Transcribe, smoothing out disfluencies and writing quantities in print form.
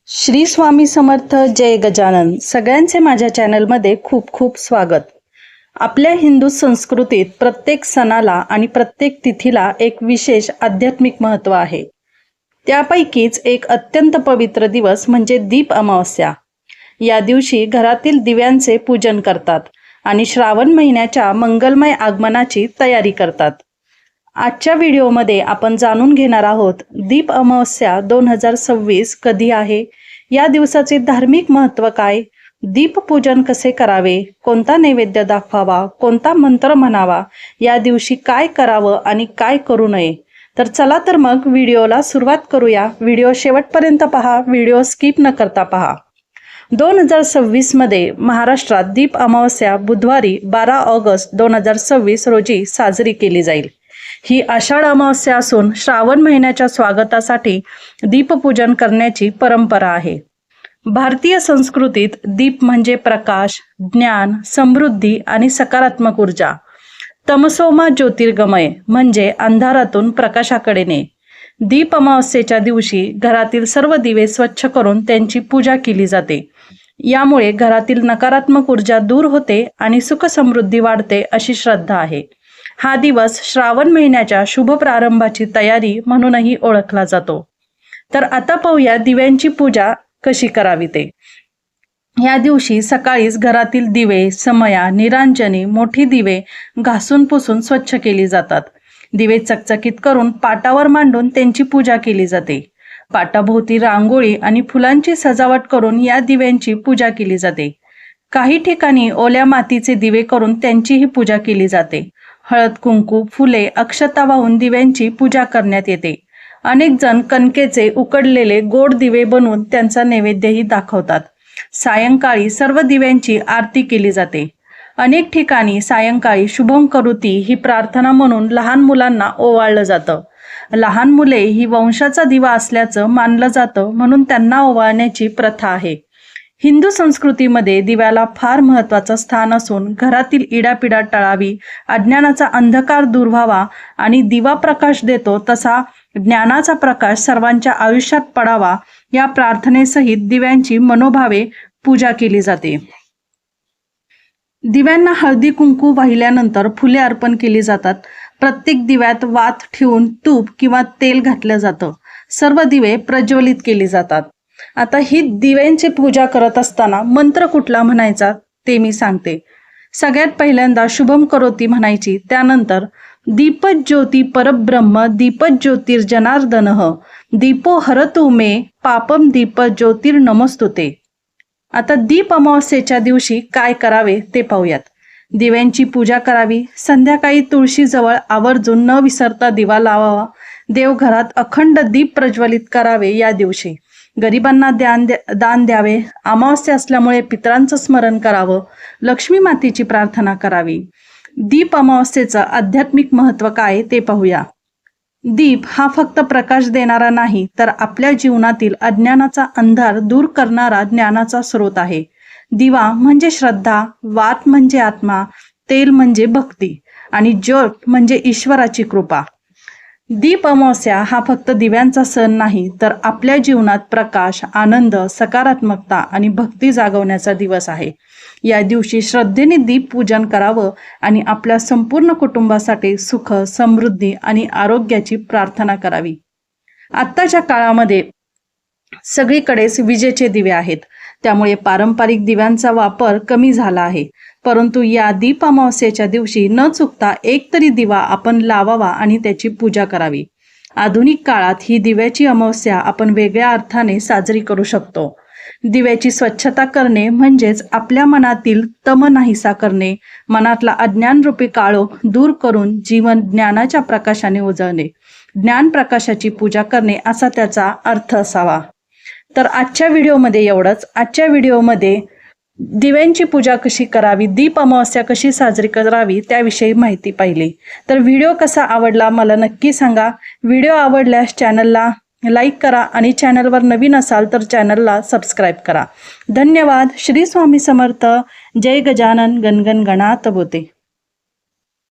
श्री स्वामी समर्थ. जय गजानन. सगळ्यांचे माझ्या चॅनलमध्ये खूप खूप स्वागत. आपल्या हिंदू संस्कृतीत प्रत्येक सणाला आणि प्रत्येक तिथीला एक विशेष आध्यात्मिक महत्त्व आहे. त्यापैकीच एक अत्यंत पवित्र दिवस म्हणजे दीप अमावस्या. या दिवशी घरातील दिव्यांचे पूजन करतात आणि श्रावण महिन्याच्या मंगलमय आगमनाची तयारी करतात. आजच्या व्हिडिओमध्ये आपण जाणून घेणार आहोत दीप अमावस्या 2026 कधी आहे, या दिवसाचे धार्मिक महत्त्व काय, दीपपूजन कसे करावे, कोणता नैवेद्य दाखवावा, कोणता मंत्र म्हणावा, या दिवशी काय करावं आणि काय करू नये. तर चला तर मग व्हिडिओला सुरुवात करूया. व्हिडिओ शेवटपर्यंत पहा, व्हिडिओ स्किप न करता पहा. 2026 मध्ये महाराष्ट्रात दीप अमावस्या बुधवारी 12 ऑगस्ट 2026 रोजी साजरी केली जाईल. ही आषाढ अमावस्या असून श्रावण महिन्याच्या स्वागतासाठी दीपपूजन करण्याची परंपरा आहे. भारतीय संस्कृतीत दीप म्हणजे प्रकाश, ज्ञान, समृद्धी आणि सकारात्मक ऊर्जा. तमसोमा ज्योतिर्गमय म्हणजे अंधारातून प्रकाशाकडे ने. दीप अमावस्येच्या दिवशी घरातील सर्व दिवे स्वच्छ करून त्यांची पूजा केली जाते. यामुळे घरातील नकारात्मक ऊर्जा दूर होते आणि सुख समृद्धी वाढते अशी श्रद्धा आहे. हा दिवस श्रावण महिन्याच्या शुभ प्रारंभाची तयारी म्हणूनही ओळखला जातो. तर आता पाहूया दिव्यांची पूजा कशी करावी ते. या दिवशी सकाळीच घरातील दिवे, समया, निरांजनी, मोठी दिवे घासून पुसून स्वच्छ केली जातात. दिवे चकचकीत करून पाटावर मांडून त्यांची पूजा केली जाते. पाटाभोवती रांगोळी आणि फुलांची सजावट करून या दिव्यांची पूजा केली जाते. काही ठिकाणी ओल्या मातीचे दिवे करून त्यांचीही पूजा केली जाते. हळद, कुंकू, फुले, अक्षता वाहून दिव्यांची पूजा करण्यात येते. अनेक जण कणकेचे उकडलेले गोड दिवे बनवून त्यांचा नैवेद्यही दाखवतात. सायंकाळी सर्व दिव्यांची आरती केली जाते. अनेक ठिकाणी सायंकाळी शुभम करोती ही प्रार्थना म्हणून लहान मुलांना ओवाळलं जातं. लहान मुले ही वंशाचा दिवा असल्याचं मानलं जातं, म्हणून त्यांना ओवाळण्याची प्रथा आहे. हिंदू संस्कृतीमध्ये दिव्याला फार महत्त्वाचं स्थान असून घरातील इडापिडा टळावी, अज्ञानाचा अंधकार दूर व्हावा आणि दिवा प्रकाश देतो तसा ज्ञानाचा प्रकाश सर्वांच्या आयुष्यात पडावा, या प्रार्थनेसहित दिव्यांची मनोभावे पूजा केली जाते. दिव्यांना हळदी कुंकू वाहिल्यानंतर फुले अर्पण केली जातात. प्रत्येक दिव्यात वात ठेवून तूप किंवा तेल घातलं जातं. सर्व दिवे प्रज्वलित केली जातात. आता ही दिव्यांची पूजा करत असताना मंत्र कुठला म्हणायचा ते मी सांगते. सगळ्यात पहिल्यांदा शुभम करोती म्हणायची. त्यानंतर दीपज्योती परब्रह्म दीपज्योतिर्जनार्दनः दीपो हरतु मे पापम दीपज्योतिर्नमस्तुते. आता दीप अमावस्येच्या दिवशी काय करावे ते पाहूयात. दिव्यांची पूजा करावी. संध्याकाळी तुळशीजवळ आवर्जून न विसरता दिवा लावावा. देवघरात अखंड दीप प्रज्वलित करावे. या दिवशी गरिबांना दान द्यावे. अमावस्या असल्यामुळे पितरांचं स्मरण करावं. लक्ष्मी मातेची प्रार्थना करावी. दीप अमावस्येचं आध्यात्मिक महत्त्व काय ते पाहूया. दीप हा फक्त प्रकाश देणारा नाही, तर आपल्या जीवनातील अज्ञानाचा अंधार दूर करणारा ज्ञानाचा स्रोत आहे. दिवा म्हणजे श्रद्धा, वात म्हणजे आत्मा, तेल म्हणजे भक्ती आणि ज्योत म्हणजे ईश्वराची कृपा. दीप अमावस्या हा फक्त दिव्यांचा सण नाही, तर आपल्या जीवनात प्रकाश, आनंद, सकारात्मकता आणि भक्ती जागवण्याचा दिवस आहे. या दिवशी श्रद्धेने दीप पूजन करावं आणि आपल्या संपूर्ण कुटुंबासाठी सुख, समृद्धी आणि आरोग्याची प्रार्थना करावी. आत्ताच्या काळामध्ये सगळीकडेच विजेचे दिवे आहेत, त्यामुळे पारंपरिक दिव्यांचा वापर कमी झाला आहे. परंतु या दीप अमावस्येच्या दिवशी न चुकता एक तरी दिवा आपण लावावा आणि त्याची पूजा करावी. आधुनिक काळात ही दिव्याची अमावस्या आपण वेगळ्या अर्थाने साजरी करू शकतो. दिव्याची स्वच्छता करणे म्हणजेच आपल्या मनातील तम नाहीसा करणे, मनातला अज्ञानरूपी काळोख दूर करून जीवन ज्ञानाच्या प्रकाशाने उजळणे, ज्ञान प्रकाशाची पूजा करणे असा त्याचा अर्थ असावा. तर आजच्या व्हिडिओमध्ये एवढंच. आजच्या व्हिडिओमध्ये दिव्यांची पूजा कशी करावी, दीप अमावस्या कशी साजरी करावी त्याविषयी माहिती पाहिली. तर व्हिडिओ कसा आवडला मला नक्की सांगा. व्हिडिओ आवडल्यास चॅनलला लाईक करा आणि चॅनलवर नवीन असाल तर चॅनलला सबस्क्राईब करा. धन्यवाद. श्री स्वामी समर्थ. जय गजानन. गणगण गणात बोते.